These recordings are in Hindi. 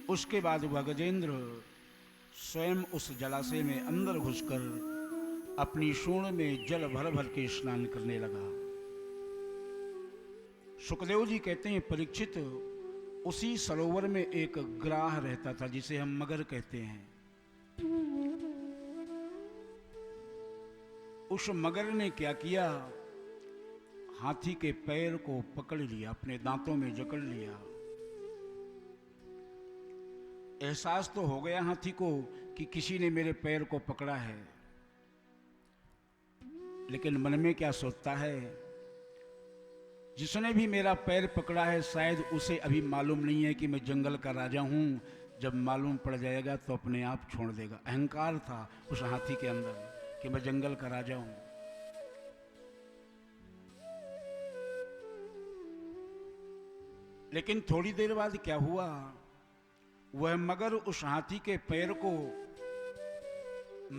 उसके बाद वह गजेंद्र स्वयं उस जलाशय में अंदर घुसकर अपनी सूंड में जल भर भर के स्नान करने लगा। सुखदेव जी कहते हैं, परीक्षित, उसी सरोवर में एक ग्राह रहता था जिसे हम मगर कहते हैं। उस मगर ने क्या किया, हाथी के पैर को पकड़ लिया, अपने दांतों में जकड़ लिया। एहसास तो हो गया हाथी को कि किसी ने मेरे पैर को पकड़ा है, लेकिन मन में क्या सोचता है, जिसने भी मेरा पैर पकड़ा है शायद उसे अभी मालूम नहीं है कि मैं जंगल का राजा हूं। जब मालूम पड़ जाएगा तो अपने आप छोड़ देगा। अहंकार था उस हाथी के अंदर कि मैं जंगल का राजा हूं। लेकिन थोड़ी देर बाद क्या हुआ, वह मगर उस हाथी के पैर को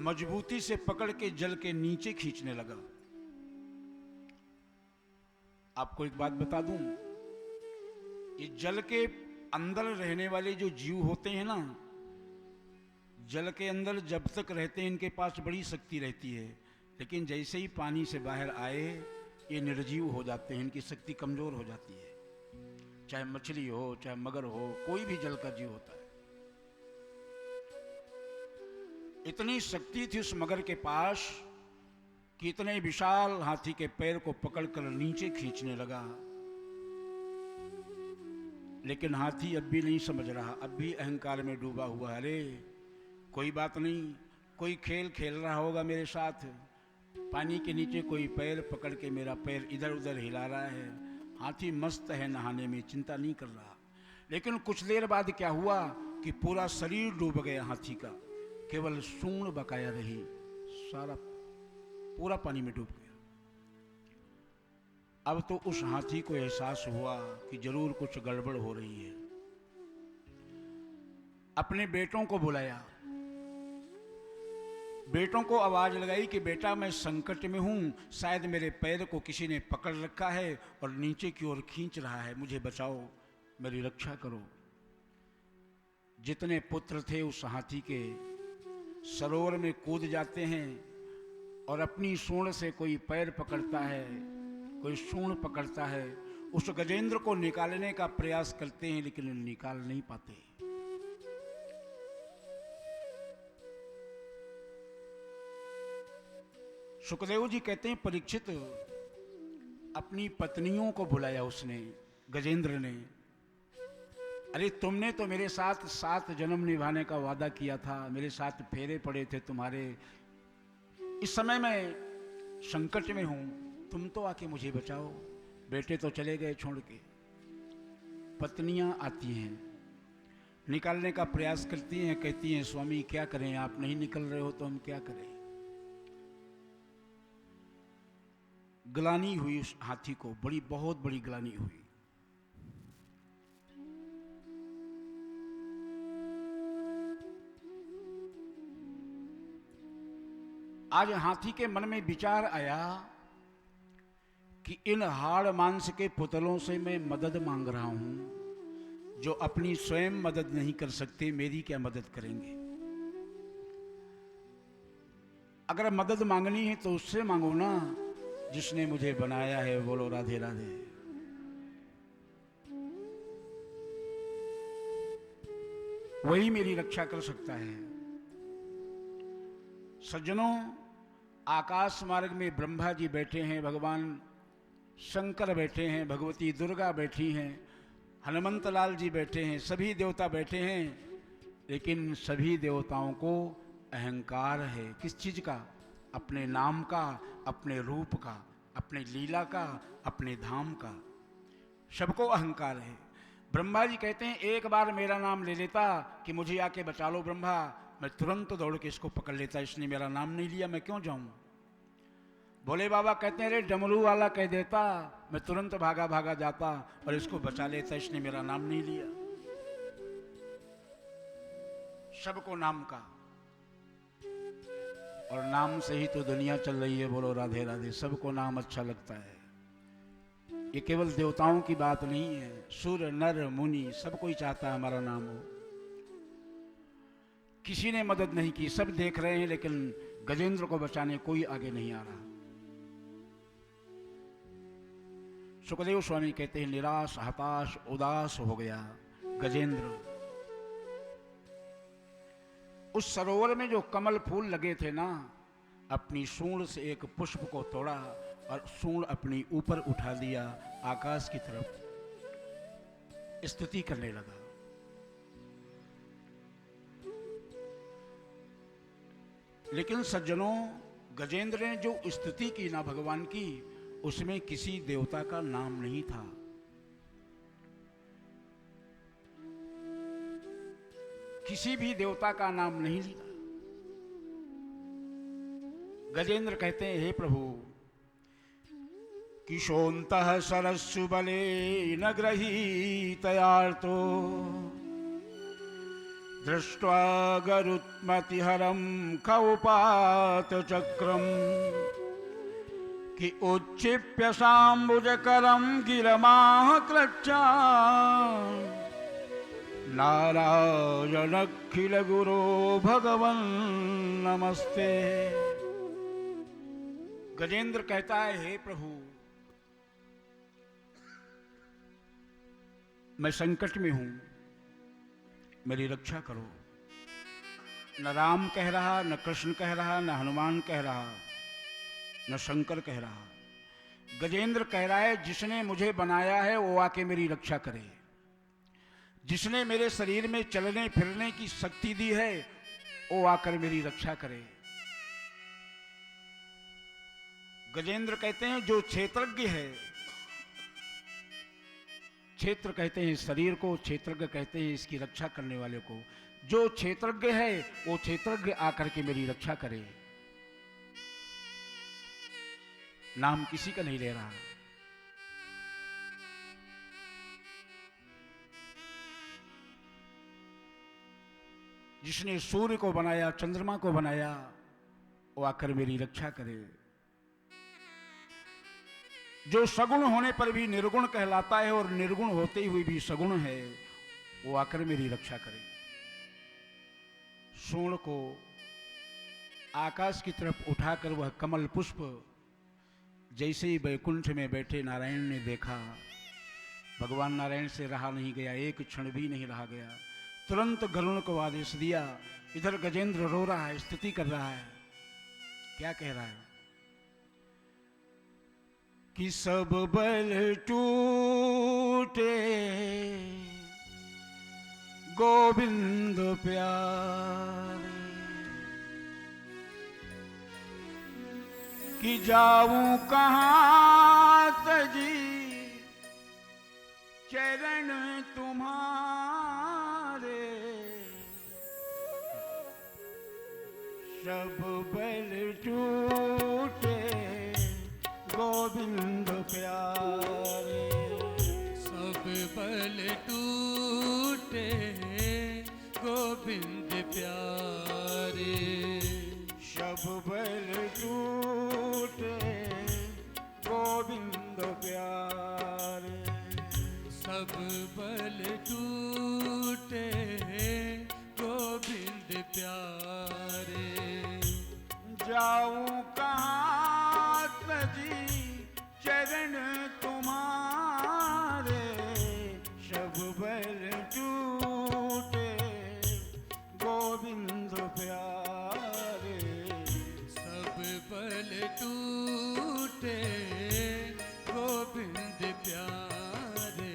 मजबूती से पकड़ के जल के नीचे खींचने लगा। आपको एक बात बता दूं, ये जल के अंदर रहने वाले जो जीव होते हैं ना, जल के अंदर जब तक रहते हैं इनके पास बड़ी शक्ति रहती है, लेकिन जैसे ही पानी से बाहर आए ये निर्जीव हो जाते हैं, इनकी शक्ति कमजोर हो जाती है। चाहे मछली हो, चाहे मगर हो, कोई भी जल का जीव होता है। इतनी शक्ति थी उस मगर के पास कि इतने विशाल हाथी के पैर को पकड़कर नीचे खींचने लगा। लेकिन हाथी अब भी नहीं समझ रहा, अब भी अहंकार में डूबा हुआ। अरे कोई बात नहीं, कोई खेल खेल रहा होगा मेरे साथ, पानी के नीचे कोई पैर पकड़ के मेरा पैर इधर उधर हिला रहा है। हाथी मस्त है नहाने में, चिंता नहीं कर रहा। लेकिन कुछ देर बाद क्या हुआ कि पूरा शरीर डूब गया हाथी का, केवल सूंड बकाया रही, सारा पूरा पानी में डूब गया। अब तो उस हाथी को एहसास हुआ कि जरूर कुछ गड़बड़ हो रही है। अपने बेटों को बुलाया, बेटों को आवाज लगाई कि बेटा मैं संकट में हूं, शायद मेरे पैर को किसी ने पकड़ रखा है और नीचे की ओर खींच रहा है, मुझे बचाओ, मेरी रक्षा करो। जितने पुत्र थे उस हाथी के सरोवर में कूद जाते हैं और अपनी सूंड से कोई पैर पकड़ता है, कोई सूंड पकड़ता है, उस गजेंद्र को निकालने का प्रयास करते हैं, लेकिन निकाल नहीं पाते। सुखदेव जी कहते हैं, परीक्षित, अपनी पत्नियों को बुलाया उसने, गजेंद्र ने। अरे तुमने तो मेरे साथ 7 जन्म निभाने का वादा किया था, मेरे साथ फेरे पड़े थे तुम्हारे, इस समय मैं संकट में हूं, तुम तो आके मुझे बचाओ। बेटे तो चले गए छोड़ के। पत्नियां आती हैं, निकालने का प्रयास करती हैं, कहती हैं स्वामी क्या करें, आप नहीं निकल रहे हो तो हम क्या करें। ग्लानि हुई उस हाथी को, बड़ी बहुत बड़ी ग्लानि हुई। आज हाथी के मन में विचार आया कि इन हाड़ मांस के पुतलों से मैं मदद मांग रहा हूं, जो अपनी स्वयं मदद नहीं कर सकते, मेरी क्या मदद करेंगे। अगर मदद मांगनी है तो उससे मांगो ना जिसने मुझे बनाया है। बोलो राधे राधे। वही मेरी रक्षा कर सकता है। सज्जनों, आकाश मार्ग में ब्रह्मा जी बैठे हैं, भगवान शंकर बैठे हैं, भगवती दुर्गा बैठी हैं, हनुमंत लाल जी बैठे हैं, सभी देवता बैठे हैं, लेकिन सभी देवताओं को अहंकार है। किस चीज का? अपने नाम का, अपने रूप का, अपने लीला का, अपने धाम का, सबको अहंकार है। ब्रह्मा जी कहते हैं एक बार मेरा नाम ले लेता कि मुझे आके बचा लो ब्रह्मा, मैं तुरंत दौड़ के इसको पकड़ लेता, इसने मेरा नाम नहीं लिया, मैं क्यों जाऊं। भोले बाबा कहते हैं अरे डमरू वाला कह देता, मैं तुरंत भागा भागा जाता और इसको बचा लेता, इसने मेरा नाम नहीं लिया। सबको नाम का, और नाम से ही तो दुनिया चल रही है। बोलो राधे राधे। सबको नाम अच्छा लगता है। ये केवल देवताओं की बात नहीं है, सुर नर मुनि सब कोई चाहता है हमारा नाम हो। किसी ने मदद नहीं की, सब देख रहे हैं लेकिन गजेंद्र को बचाने कोई आगे नहीं आ रहा। सुखदेव स्वामी कहते हैं निराश, हताश, उदास हो गया गजेंद्र। उस सरोवर में जो कमल फूल लगे थे ना, अपनी सूंड से एक पुष्प को तोड़ा और सूंड अपनी ऊपर उठा दिया, आकाश की तरफ स्तुति करने लगा। लेकिन सज्जनों, गजेंद्र ने जो स्तुति की ना भगवान की, उसमें किसी देवता का नाम नहीं था। किसी भी देवता का नाम नहीं लिया। गजेंद्र कहते हैं हे प्रभु, किशोन्तः सरस्सु बले न गृहीतयार्तो दृष्ट्वा गरुत्मतिहरं कौपात चक्रम कि उच्छिप्य शाम्बुजकरं गिरमाह क्लच्चा नारायणखिल गुरो भगवन् नमस्ते। गजेंद्र कहता है हे प्रभु, मैं संकट में हूं, मेरी रक्षा करो। न राम कह रहा, न कृष्ण कह रहा, न हनुमान कह रहा, न शंकर कह रहा। गजेंद्र कह रहा है जिसने मुझे बनाया है वो आके मेरी रक्षा करे। जिसने मेरे शरीर में चलने फिरने की शक्ति दी है वो आकर मेरी रक्षा करे। गजेंद्र कहते हैं जो क्षेत्रज्ञ है, क्षेत्र कहते हैं शरीर को, क्षेत्रज्ञ कहते हैं इसकी रक्षा करने वाले को। जो क्षेत्रज्ञ है वो क्षेत्रज्ञ आकर के मेरी रक्षा करे। नाम किसी का नहीं ले रहा। जिसने सूर्य को बनाया, चंद्रमा को बनाया, वो आकर मेरी रक्षा करे। जो सगुण होने पर भी निर्गुण कहलाता है और निर्गुण होते हुए भी सगुण है, वो आकर मेरी रक्षा करे। सूंड को आकाश की तरफ उठाकर वह कमल पुष्प जैसे ही वैकुंठ में बैठे नारायण ने देखा, भगवान नारायण से रहा नहीं गया, एक क्षण भी नहीं रहा गया। तुरंत गरुड़ को आदेश दिया। इधर गजेंद्र रो रहा है, स्तुति कर रहा है। क्या कह रहा है कि सब बल टूटे गोविंद प्यारे, कि जाऊं कहां तजी चरण तुम्हारे, सब बल टूटे गोविंद प्यारे, सब बल टूटे गोविंद प्यारे, सब बल टूटे गोविंद प्यारे, सब बल टूटे गोविंद प्यारे, जाऊं कहां तजी चरण तुम्हारे, सब बल टूटे गोविंद प्यारे, सब बल टूटे गोविंद प्यारे।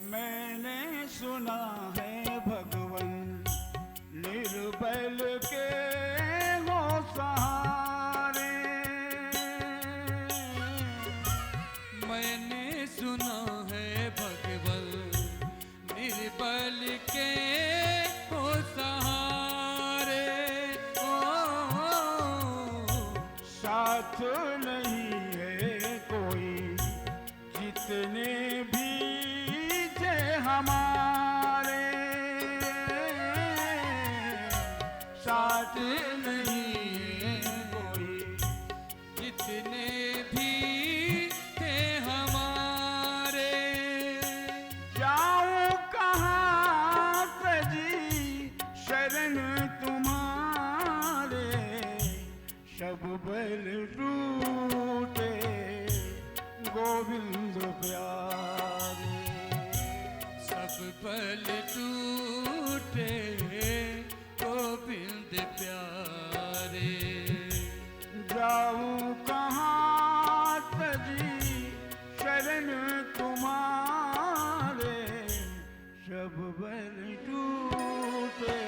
मैंने सुना है भगवन निर्बल के हो सहारे, साथ नहीं है कोई जितने भी थे हमारे, साथ नहीं है कोई जितने भी थे हमारे। जाऊं कहाँ तजी शरण तुम्हारे, सब बल टूटे गोविंद प्यारे, सब बल टूटे गोविंद प्यारे। जाऊं कहाँ तजी शरण तुम्हारे, सब बल टूटे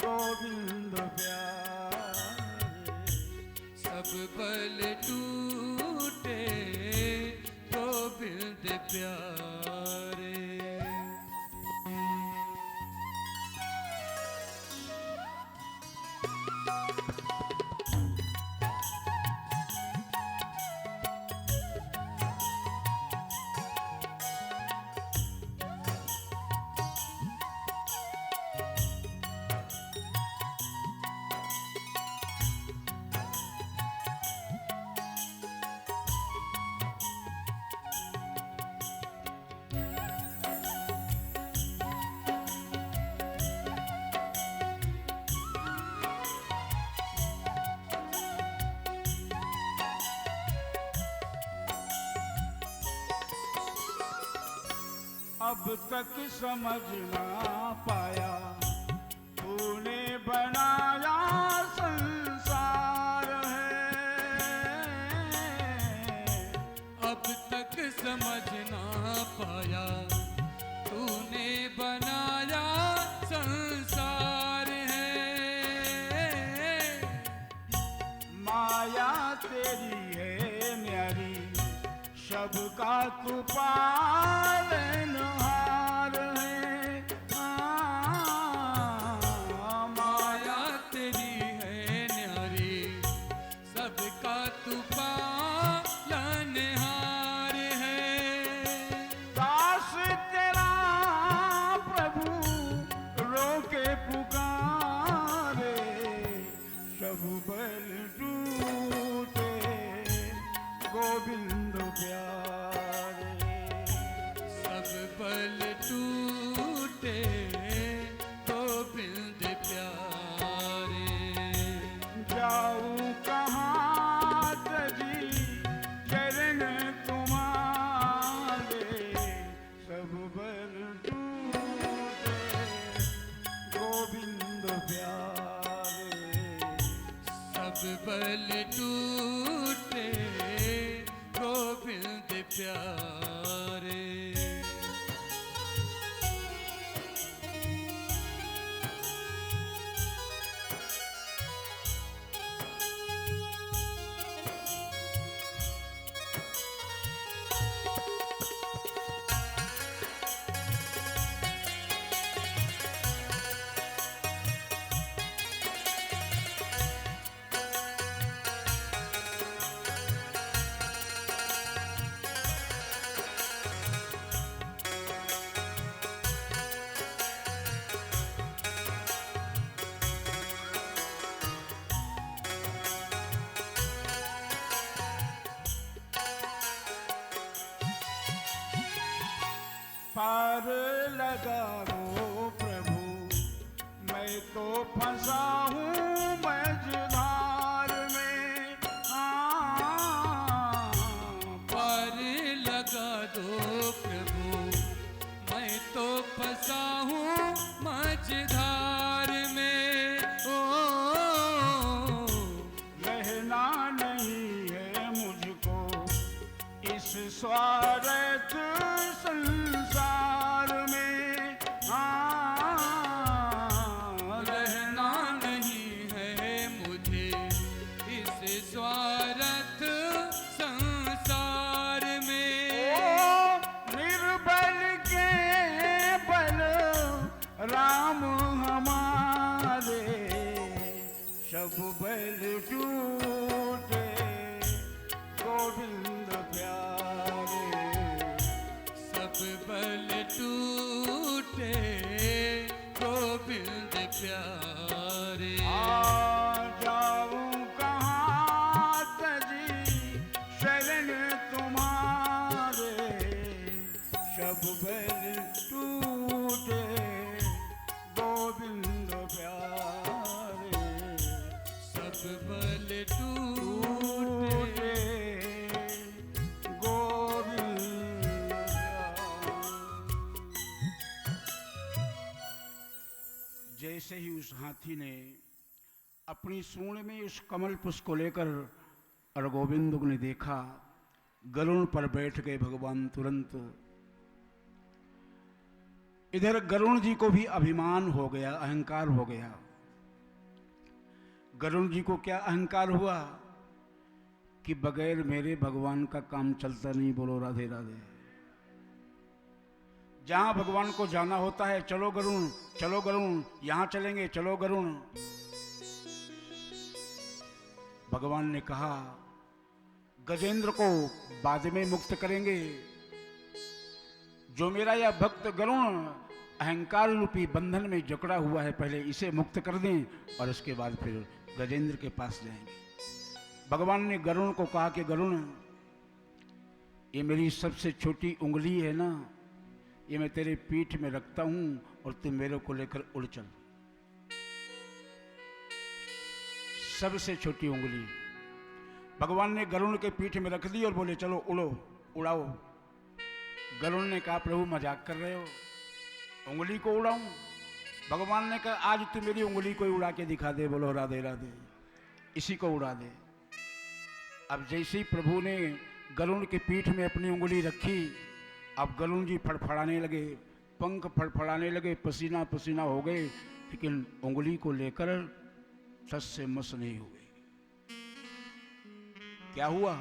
गोविंद प्यारे, सब बल टूटे गोविंद प्यारे। अब तक समझ ना पाया तूने बनाया संसार है, अब तक समझ ना पाया तूने बनाया संसार है। माया तेरी है न्यारी सबका तू पालनहार है, माया तेरी है न्यारी सबका तू पालनहार है। दास तेरा प्रभु रोके पुकारे, सब बल टूटे गोविंद प्यारे, सब बल टूटे गोविंद प्यारे। जाऊं कहाँ तजी चरण तुम्हारे, सब बल टूटे गोविंद प्यारे, सब बल टूटे गोविंद प्यारे। पार लगाओ प्रभु मैं तो फंसा हूँ मझधार में, पार लगा दो प्रभु मैं तो फंसा हूँ मझधार में। ओ रहना नहीं है मुझको इस स्वार्थ संसार में, रहना नहीं है मुझे इस स्वार्थ संसार में। निर्बल के राम हमारे सब बल टूटे, गोविंद प्यारे सब बल टूटे, गोविंद प्यारे। आ जाऊं कहाँ तजी शरण तुम्हारे, सब बल टूटे, गोविंद प्यारे सब बल टूटे, गोविंद प्यारे। जैसे ही उस हाथी ने अपनी सूंड में उस कमल पुष्प को लेकर और गोविंद ने देखा, गरुड़ पर बैठ गए भगवान तुरंत। इधर गरुड़ जी को भी अभिमान हो गया, अहंकार हो गया। गरुड़ जी को क्या अहंकार हुआ कि बगैर मेरे भगवान का काम चलता नहीं। बोलो राधे राधे। जहां भगवान को जाना होता है, चलो गरुड़, चलो गरुड़, यहां चलेंगे, चलो गरुड़। भगवान ने कहा गजेंद्र को बाद में मुक्त करेंगे। जो मेरा यह भक्त गरुड़ अहंकार रूपी बंधन में जकड़ा हुआ है, पहले इसे मुक्त कर दें और उसके बाद फिर गजेंद्र के पास जाएंगे। भगवान ने गरुड़ को कहा कि गरुड़, ये मेरी सबसे छोटी उंगली है ना, ये मैं तेरे पीठ में रखता हूं और तुम मेरे को लेकर उड़ चल। सबसे छोटी उंगली भगवान ने गरुड़ के पीठ में रख दी और बोले चलो उड़ो, उड़ाओ। गरुड़ ने कहा प्रभु मजाक कर रहे हो, उंगली को उड़ाऊं? भगवान ने कहा आज तू मेरी उंगली को उड़ा के दिखा दे। बोलो राधे राधे। इसी को उड़ा दे। अब जैसे ही प्रभु ने गरुड़ के पीठ में अपनी उंगली रखी, अब गरुड़ जी फड़फड़ाने लगे, पंख फड़फड़ाने लगे, पसीना पसीना हो गए, लेकिन उंगली को लेकर सस से मस नहीं हुए। क्या हुआ?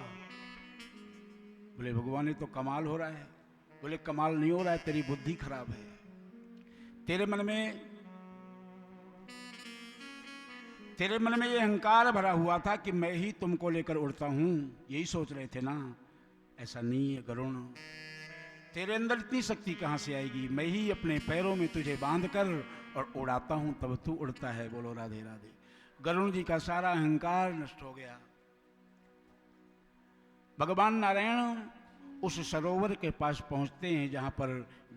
बोले भगवान ये तो कमाल हो रहा है। बोले कमाल नहीं हो रहा है, तेरी बुद्धि खराब है। तेरे मन में ये अहंकार भरा हुआ था कि मैं ही तुमको लेकर उड़ता हूं, यही सोच रहे थे ना। ऐसा नहीं है गरुड़, तेरे अंदर इतनी शक्ति कहां से आएगी? मैं ही अपने पैरों में तुझे बांध कर और उड़ाता हूं, तब तू उड़ता है। बोलो राधे राधे। गरुड़ जी का सारा अहंकार नष्ट हो गया। भगवान नारायण उस सरोवर के पास पहुंचते हैं जहां पर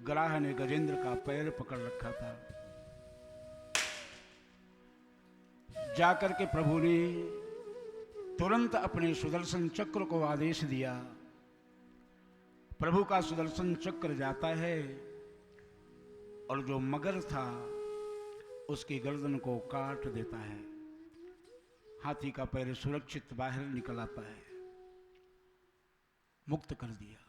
ग्राह ने गजेंद्र का पैर पकड़ रखा था। जाकर के प्रभु ने तुरंत अपने सुदर्शन चक्र को आदेश दिया। प्रभु का सुदर्शन चक्र जाता है और जो मगर था उसकी गर्दन को काट देता है। हाथी का पैर सुरक्षित बाहर निकल आता है, मुक्त कर दिया।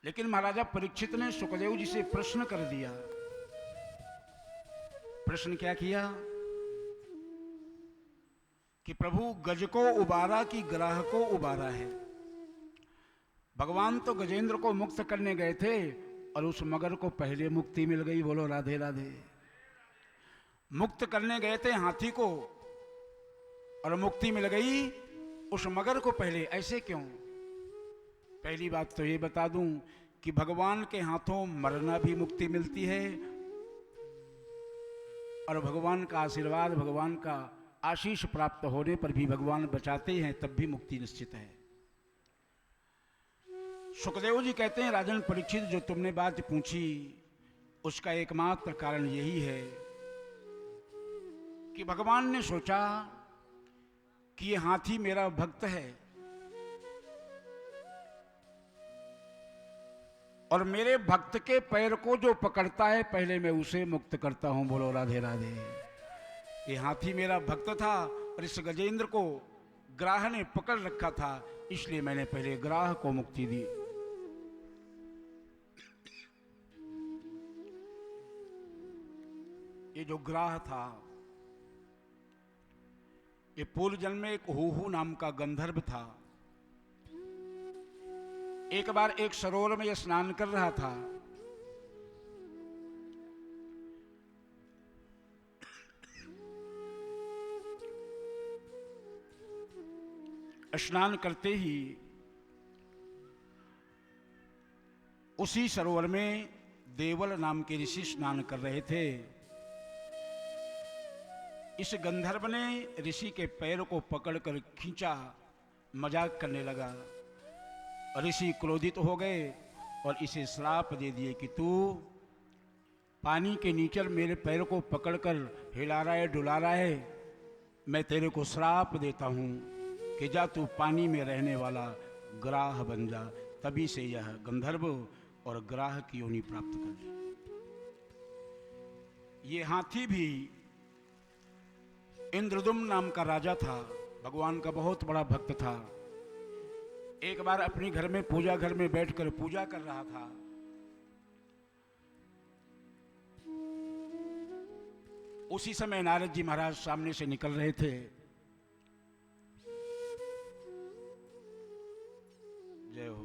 लेकिन महाराजा परीक्षित ने सुखदेव जी से प्रश्न कर दिया। प्रश्न क्या किया कि प्रभु गज को उबारा कि ग्राह को उबारा है? भगवान तो गजेंद्र को मुक्त करने गए थे और उस मगर को पहले मुक्ति मिल गई। बोलो राधे राधे। मुक्त करने गए थे हाथी को और मुक्ति मिल गई उस मगर को पहले। ऐसे क्यों? पहली बात तो ये बता दूं कि भगवान के हाथों मरना भी मुक्ति मिलती है और भगवान का आशीर्वाद, भगवान का आशीष प्राप्त होने पर भी भगवान बचाते हैं, तब भी मुक्ति निश्चित है। सुखदेव जी कहते हैं राजन परीक्षित, जो तुमने बात पूछी उसका एकमात्र कारण यही है कि भगवान ने सोचा कि ये हाथी मेरा भक्त है और मेरे भक्त के पैर को जो पकड़ता है पहले मैं उसे मुक्त करता हूं। बोलो राधे राधे। ये हाथी मेरा भक्त था और इस गजेंद्र को ग्राह ने पकड़ रखा था, इसलिए मैंने पहले ग्राह को मुक्ति दी। ये जो ग्राह था ये पूर्व जन्म में एक हुहू नाम का गंधर्व था। एक बार एक सरोवर में स्नान कर रहा था। स्नान करते ही उसी सरोवर में देवल नाम के ऋषि स्नान कर रहे थे। इस गंधर्व ने ऋषि के पैर को पकड़कर खींचा, मजाक करने लगा। ऋषि क्रोधित हो गए और इसे श्राप दे दिए कि तू पानी के नीचे मेरे पैर को पकड़कर हिला रहा है, डुला रहा है, मैं तेरे को श्राप देता हूं कि जा तू पानी में रहने वाला ग्राह बन जा। तभी से यह गंधर्व और ग्राह की योनि प्राप्त कर ली। ये हाथी भी इंद्रदुम्न नाम का राजा था, भगवान का बहुत बड़ा भक्त था। एक बार अपने घर में पूजा घर में बैठकर पूजा कर रहा था। उसी समय नारद जी महाराज सामने से निकल रहे थे। जय हो।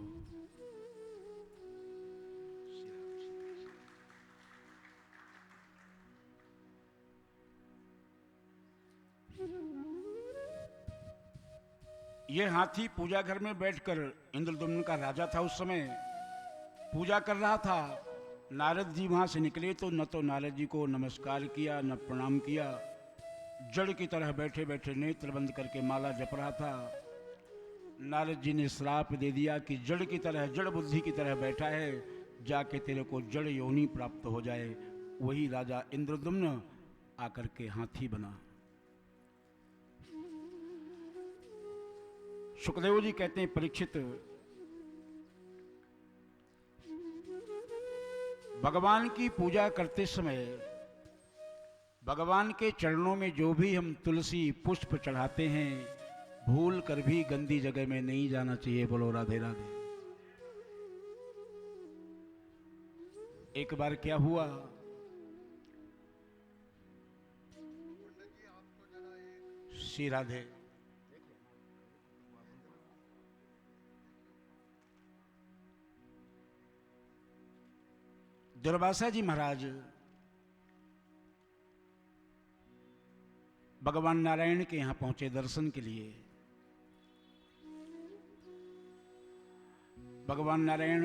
ये हाथी पूजा घर में बैठकर, इंद्रदुम्न का राजा था उस समय, पूजा कर रहा था। नारद जी वहां से निकले तो न तो नारद जी को नमस्कार किया न प्रणाम किया, जड़ की तरह बैठे बैठे नेत्र बंद करके माला जप रहा था। नारद जी ने श्राप दे दिया कि जड़ की तरह, जड़ बुद्धि की तरह बैठा है, जाके तेरे को जड़ योनि प्राप्त हो जाए। वही राजा इंद्रदुम्न आकर के हाथी बना। सुखदेव जी कहते हैं, परीक्षित, भगवान की पूजा करते समय भगवान के चरणों में जो भी हम तुलसी पुष्प चढ़ाते हैं, भूल कर भी गंदी जगह में नहीं जाना चाहिए। बोलो राधे राधे। एक बार क्या हुआ, श्री राधे, दुर्वासा जी महाराज भगवान नारायण के यहां पहुंचे दर्शन के लिए। भगवान नारायण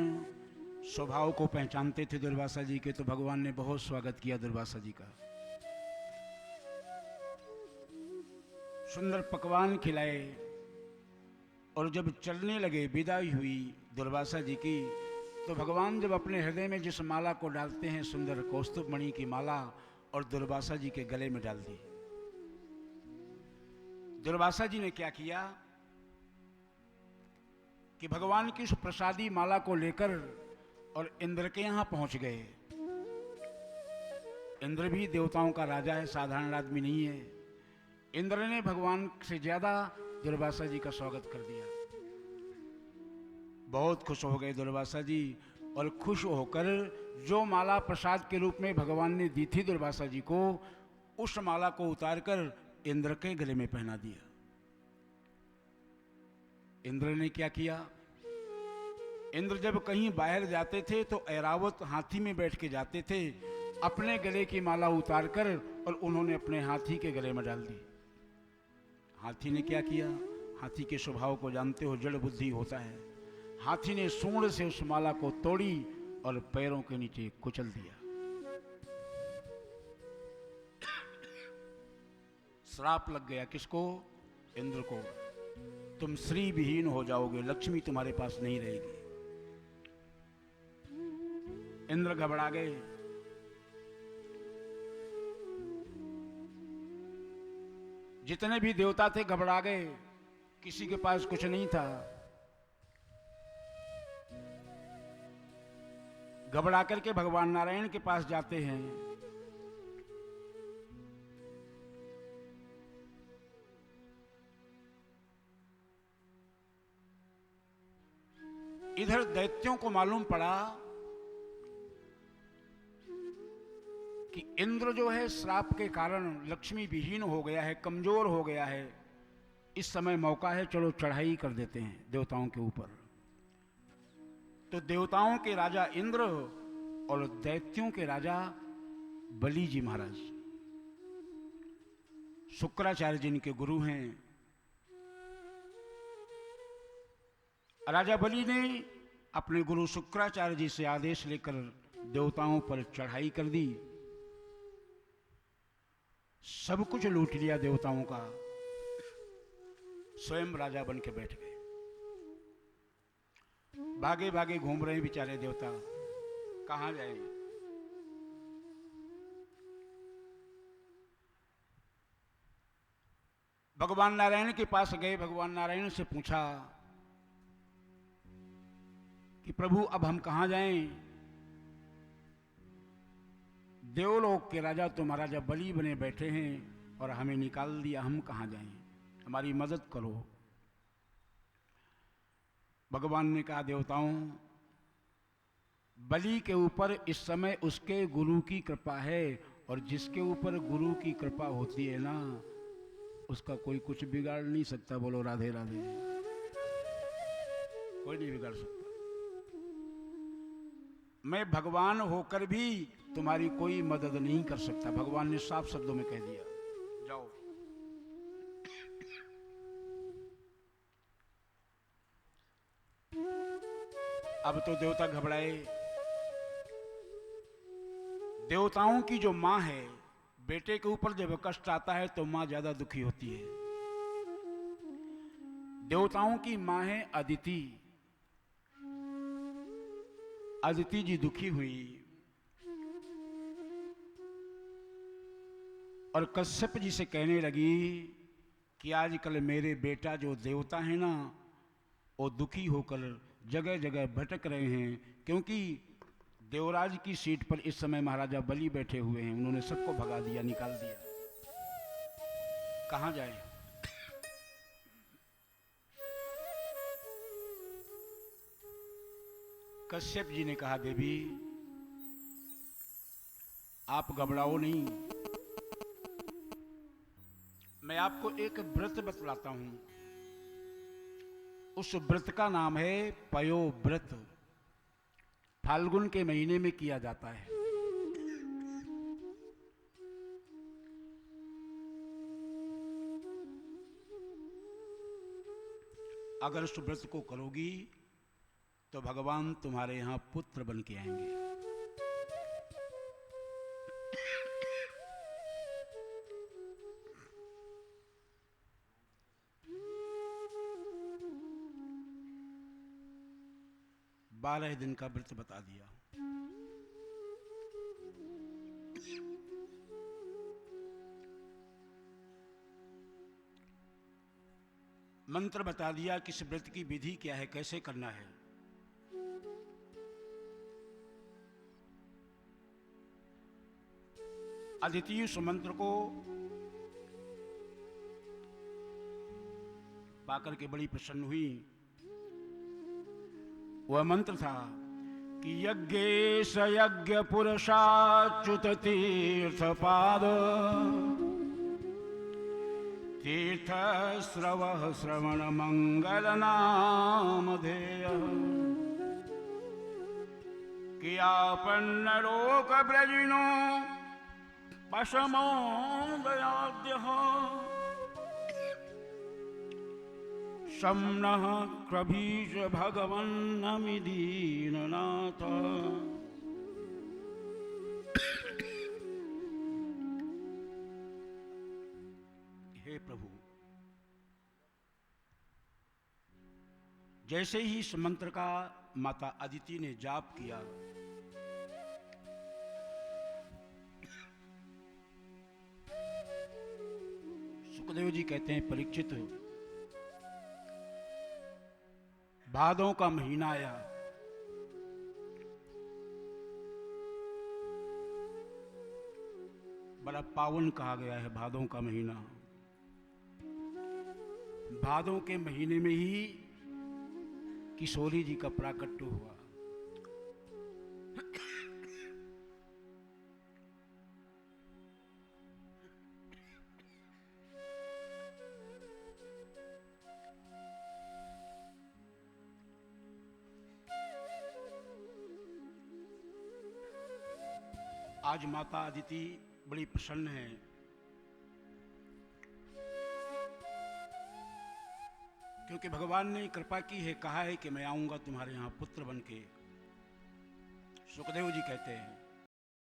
स्वभाव को पहचानते थे दुर्वासा जी के, तो भगवान ने बहुत स्वागत किया दुर्वासा जी का। सुंदर पकवान खिलाए और जब चलने लगे, विदाई हुई दुर्वासा जी की, तो भगवान जब अपने हृदय में जिस माला को डालते हैं, सुंदर कौस्तुभ मणि की माला, और दुर्वासा जी के गले में डाल दी। दुर्वासा जी ने क्या किया कि भगवान की उस प्रसादी माला को लेकर और इंद्र के यहां पहुंच गए। इंद्र भी देवताओं का राजा है, साधारण आदमी नहीं है। इंद्र ने भगवान से ज्यादा दुर्वासा जी का स्वागत कर दिया। बहुत खुश हो गए दुर्वासा जी, और खुश होकर जो माला प्रसाद के रूप में भगवान ने दी थी दुर्वासा जी को, उस माला को उतारकर इंद्र के गले में पहना दिया। इंद्र ने क्या किया, इंद्र जब कहीं बाहर जाते थे तो ऐरावत हाथी में बैठ के जाते थे, अपने गले की माला उतारकर और उन्होंने अपने हाथी के गले में डाल दी। हाथी ने क्या किया, हाथी के स्वभाव को जानते हो, जड़ बुद्धि होता है। हाथी ने सूंड से उस माला को तोड़ी और पैरों के नीचे कुचल दिया। श्राप लग गया किसको, इंद्र को। तुम श्री विहीन हो जाओगे, लक्ष्मी तुम्हारे पास नहीं रहेगी। इंद्र घबरा गए। जितने भी देवता थे घबरा गए, किसी के पास कुछ नहीं था। घबरा करके भगवान नारायण के पास जाते हैं। इधर दैत्यों को मालूम पड़ा कि इंद्र जो है श्राप के कारण लक्ष्मी विहीन हो गया है, कमजोर हो गया है। इस समय मौका है, चलो चढ़ाई कर देते हैं देवताओं के ऊपर। तो देवताओं के राजा इंद्र और दैत्यों के राजा बलि जी महाराज, शुक्राचार्य जिनके गुरु हैं, राजा बलि ने अपने गुरु शुक्राचार्य जी से आदेश लेकर देवताओं पर चढ़ाई कर दी, सब कुछ लूट लिया देवताओं का, स्वयं राजा बन के बैठ गए। भागे भागे घूम रहे बेचारे देवता, कहां जाएं? भगवान नारायण के पास गए। भगवान नारायण से पूछा कि प्रभु अब हम कहां जाएं? देवलोक के राजा तो महाराजा बलि बने बैठे हैं और हमें निकाल दिया, हम कहां जाएं? हमारी मदद करो। भगवान ने कहा, देवताओं, बलि के ऊपर इस समय उसके गुरु की कृपा है, और जिसके ऊपर गुरु की कृपा होती है ना, उसका कोई कुछ बिगाड़ नहीं सकता। बोलो राधे राधे। कोई नहीं बिगाड़ सकता। मैं भगवान होकर भी तुम्हारी कोई मदद नहीं कर सकता। भगवान ने साफ शब्दों में कह दिया, जाओ। अब तो देवता घबराए। देवताओं की जो मां है, बेटे के ऊपर जब कष्ट आता है तो मां ज्यादा दुखी होती है। देवताओं की मां है अदिति। अदिति जी दुखी हुई और कश्यप जी से कहने लगी कि आजकल मेरे बेटा जो देवता है ना, वो दुखी होकर जगह जगह भटक रहे हैं, क्योंकि देवराज की सीट पर इस समय महाराजा बलि बैठे हुए हैं। उन्होंने सबको भगा दिया, निकाल दिया। कहां जाए? कश्यप जी ने कहा, देवी आप घबराओ नहीं, मैं आपको एक व्रत बतलाता हूं। उस व्रत का नाम है पयो व्रत। फाल्गुन के महीने में किया जाता है। अगर उस व्रत को करोगी तो भगवान तुम्हारे यहां पुत्र बन के आएंगे। बारह दिन का व्रत बता दिया। मंत्र बता दिया कि इस व्रत की विधि क्या है, कैसे करना है। अदिति उस मंत्र को पाकर के बड़ी प्रसन्न हुई। वह मंत्र था कि यज्ञेश यज्ञ पुरुषाच्युत तीर्थ पाद तीर्थ स्रव श्रवण मंगल नाम धेय किया पन्न लोक ब्रजिनो पशमो दयाद्य शम्नः क्रभीज भगवन्नमि दीननाथ। हे प्रभु, जैसे ही इस मंत्र का माता अदिति ने जाप किया, सुखदेव जी कहते हैं, परीक्षित, भादों का महीना आया। बड़ा पावन कहा गया है भादों का महीना। भादों के महीने में ही किशोरी जी का प्राकट्य हुआ। आज माता अदिति बड़ी प्रसन्न है। क्योंकि भगवान ने कृपा की है, कहा है कि मैं आऊंगा तुम्हारे यहां पुत्र बन के। सुखदेव जी कहते हैं